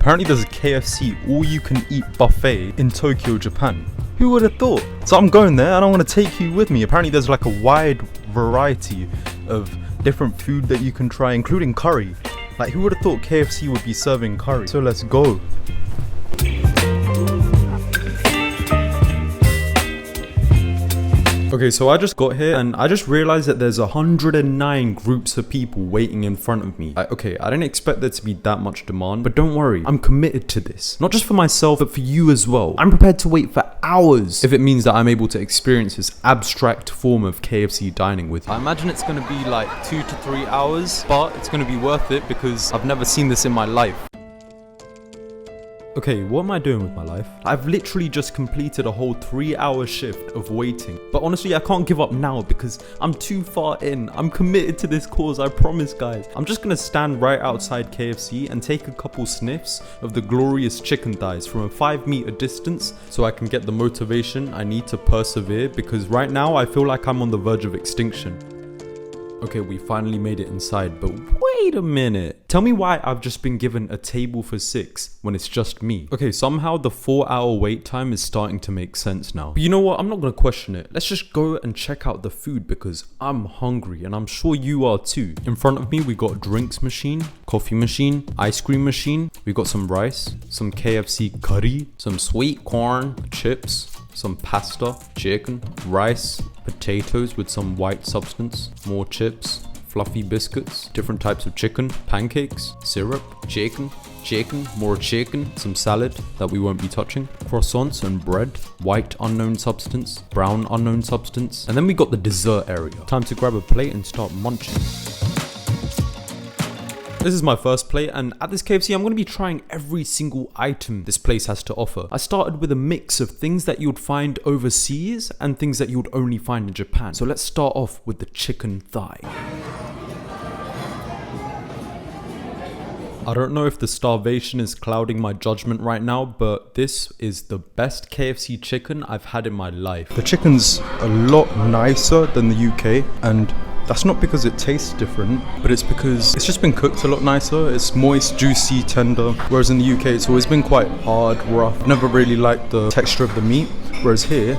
Apparently there's a KFC all-you-can-eat buffet in Tokyo, Japan. Who would have thought? So I'm going there and I want to take you with me. Apparently there's like a wide variety of different food that you can try, including curry. Like, who would have thought KFC would be serving curry? So let's go. Okay, so I just got here and I just realized that there's 109 groups of people waiting in front of me. Okay, I didn't expect there to be that much demand, but don't worry, I'm committed to this. Not just for myself, but for you as well. I'm prepared to wait for hours if it means that I'm able to experience this abstract form of KFC dining with you. I imagine it's gonna be like 2 to 3 hours, but it's gonna be worth it because I've never seen this in my life. Okay, what am I doing with my life? I've literally just completed a whole 3-hour shift of waiting. But honestly, I can't give up now because I'm too far in. I'm committed to this cause, I promise, guys. I'm just gonna stand right outside KFC and take a couple sniffs of the glorious chicken thighs from a 5-meter distance so I can get the motivation I need to persevere, because right now I feel like I'm on the verge of extinction. Okay, we finally made it inside, but wait a minute. Tell me why I've just been given a table for 6 when it's just me. Okay, somehow the 4-hour wait time is starting to make sense now. But you know what? I'm not gonna question it. Let's just go and check out the food because I'm hungry and I'm sure you are too. In front of me, we got a drinks machine, coffee machine, ice cream machine. We got some rice, some KFC curry, some sweet corn, chips, some pasta, chicken, rice, potatoes with some white substance, more chips, fluffy biscuits, different types of chicken, pancakes, syrup, chicken, more chicken, some salad that we won't be touching, croissants and bread, white unknown substance, brown unknown substance, and then we got the dessert area. Time to grab a plate and start munching. This is my first plate, and at this KFC I'm going to be trying every single item this place has to offer. I started with a mix of things that you would find overseas and things that you would only find in Japan. So let's start off with the chicken thigh. I don't know if the starvation is clouding my judgment right now, but this is the best KFC chicken I've had in my life. The chicken's a lot nicer than the UK, and that's not because it tastes different, but it's because it's just been cooked a lot nicer. It's moist, juicy, tender, whereas in the UK it's always been quite hard, rough. Never really liked the texture of the meat, whereas here,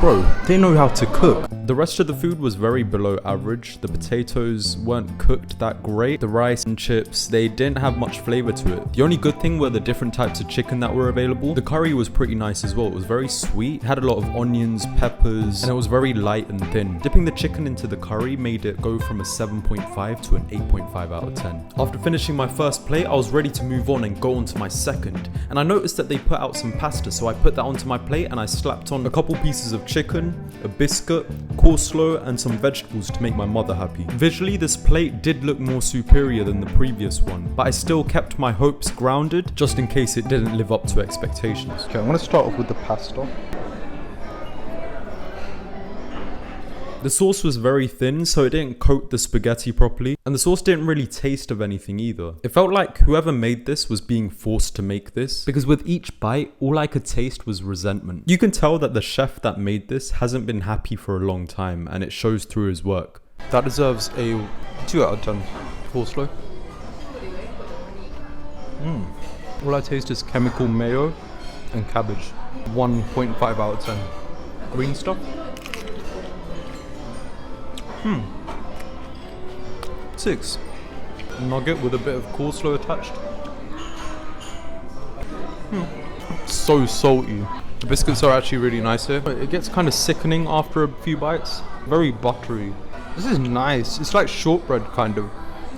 bro, they know how to cook. The rest of the food was very below average. The potatoes weren't cooked that great. The rice and chips, they didn't have much flavor to it. The only good thing were the different types of chicken that were available. The curry was pretty nice as well. It was very sweet. It had a lot of onions, peppers, and it was very light and thin. Dipping the chicken into the curry made it go from a 7.5 to an 8.5 out of 10. After finishing my first plate, I was ready to move on and go on to my second. And I noticed that they put out some pasta, so I put that onto my plate and I slapped on a couple pieces of chicken, a biscuit, coleslaw, and some vegetables to make my mother happy. Visually, this plate did look more superior than the previous one, but I still kept my hopes grounded just in case it didn't live up to expectations. Okay, I'm gonna start off with the pasta. The sauce was very thin, so it didn't coat the spaghetti properly, and the sauce didn't really taste of anything either. It felt like whoever made this was being forced to make this, because with each bite, all I could taste was resentment. You can tell that the chef that made this hasn't been happy for a long time, and it shows through his work. That deserves a 2 out of 10 coleslaw. All I taste is chemical mayo and cabbage. 1.5 out of 10. Green stuff. 6. Nugget with a bit of coleslaw attached. So salty. The biscuits are actually really nice here. It gets kind of sickening after a few bites. Very buttery. This is nice. It's like shortbread kind of,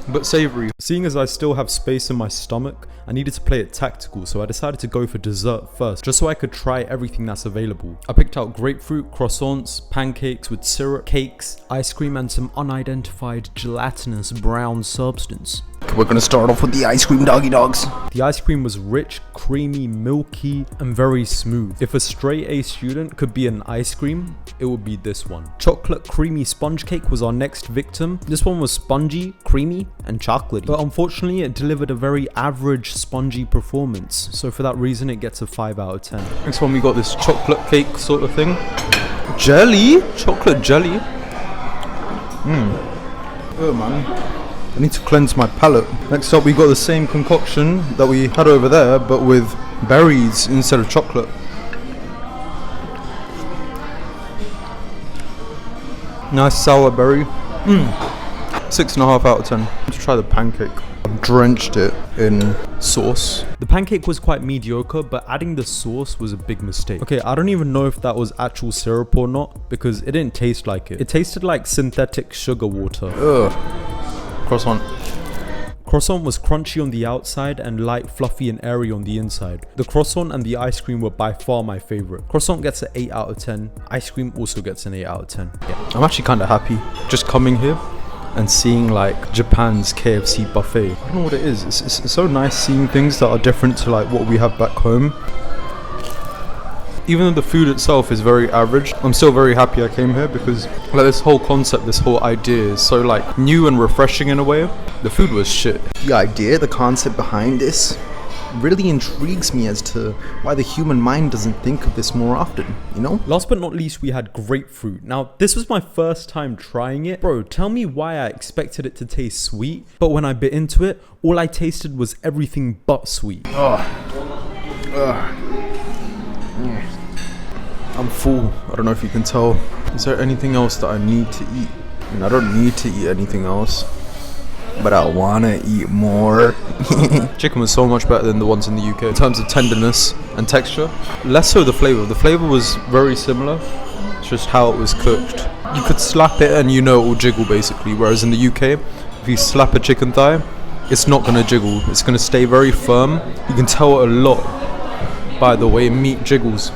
but savory. Seeing as I still have space in my stomach, I needed to play it tactical, so I decided to go for dessert first, just so I could try everything that's available. I picked out grapefruit, croissants, pancakes with syrup, cakes, ice cream, and some unidentified gelatinous brown substance. We're gonna start off with the ice cream, doggy dogs. The ice cream was rich, creamy, milky, and very smooth. If a straight A student could be an ice cream, it would be this one. Chocolate creamy sponge cake was our next victim. This one was spongy, creamy, and chocolatey, but unfortunately it delivered a very average spongy performance, so for that reason it gets a 5 out of 10. Next one we got this chocolate cake sort of thing. Jelly? Chocolate jelly? Oh man. I need to cleanse my palate. Next up, we got the same concoction that we had over there, but with berries instead of chocolate. Nice sour berry. 6.5 out of 10. Let's try the pancake. I've drenched it in sauce. The pancake was quite mediocre, but adding the sauce was a big mistake. Okay, I don't even know if that was actual syrup or not, because it didn't taste like it. It tasted like synthetic sugar water. Ugh. Croissant. Croissant was crunchy on the outside and light, fluffy and airy on the inside. The croissant and the ice cream were by far my favorite. Croissant gets an 8 out of 10. Ice cream also gets an 8 out of 10. Yeah. I'm actually kind of happy just coming here and seeing like Japan's KFC buffet. I don't know what it is. It's so nice seeing things that are different to like what we have back home. Even though the food itself is very average, I'm still very happy I came here because like this whole concept, this whole idea is so like new and refreshing in a way. The food was shit. The idea, the concept behind this really intrigues me as to why the human mind doesn't think of this more often, you know? Last but not least, we had grapefruit. Now, this was my first time trying it. Bro, tell me why I expected it to taste sweet, but when I bit into it, all I tasted was everything but sweet. I'm full. I don't know if you can tell. Is there anything else that I need to eat? I mean, I don't need to eat anything else, but I wanna eat more. Chicken was so much better than the ones in the UK in terms of tenderness and texture. Less so the flavor. The flavor was very similar. It's just how it was cooked. You could slap it and you know it will jiggle basically. Whereas in the UK, if you slap a chicken thigh, it's not gonna jiggle. It's gonna stay very firm. You can tell a lot by the way meat jiggles.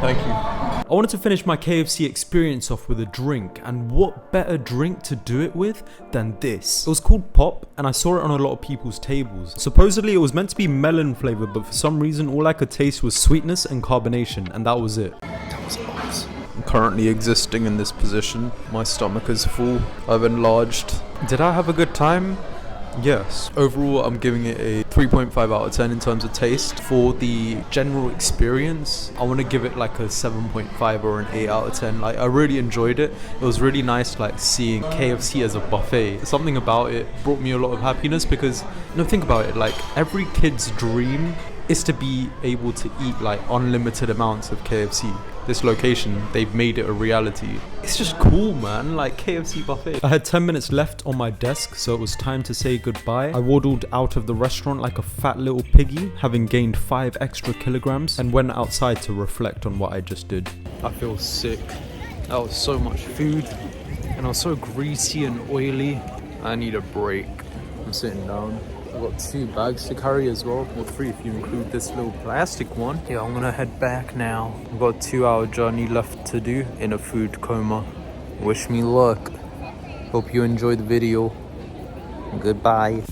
Thank you. I wanted to finish my KFC experience off with a drink, and what better drink to do it with than this? It was called Pop, and I saw it on a lot of people's tables. Supposedly it was meant to be melon flavored, but for some reason all I could taste was sweetness and carbonation, and that was it. That was awesome. I'm currently existing in this position. My stomach is full. I've enlarged. Did I have a good time? Yes. Overall, I'm giving it a 3.5 out of 10 in terms of taste. For the general experience, I want to give it like a 7.5 or an 8 out of 10. Like, I really enjoyed it. It was really nice, like, seeing KFC as a buffet. Something about it brought me a lot of happiness because, think about it, like, every kid's dream is to be able to eat like unlimited amounts of KFC. This location, they've made it a reality. It's just cool, man, like KFC buffet. I had 10 minutes left on my desk, so it was time to say goodbye. I waddled out of the restaurant like a fat little piggy, having gained 5 extra kilograms, and went outside to reflect on what I just did. I feel sick. That was so much food, and I was so greasy and oily. I need a break. I'm sitting down. I've got 2 bags to carry as well, or 3 if you include this little plastic one. Yeah, I'm gonna head back now. I've got a 2-hour journey left to do in a food coma. Wish me luck. Hope you enjoyed the video. Goodbye.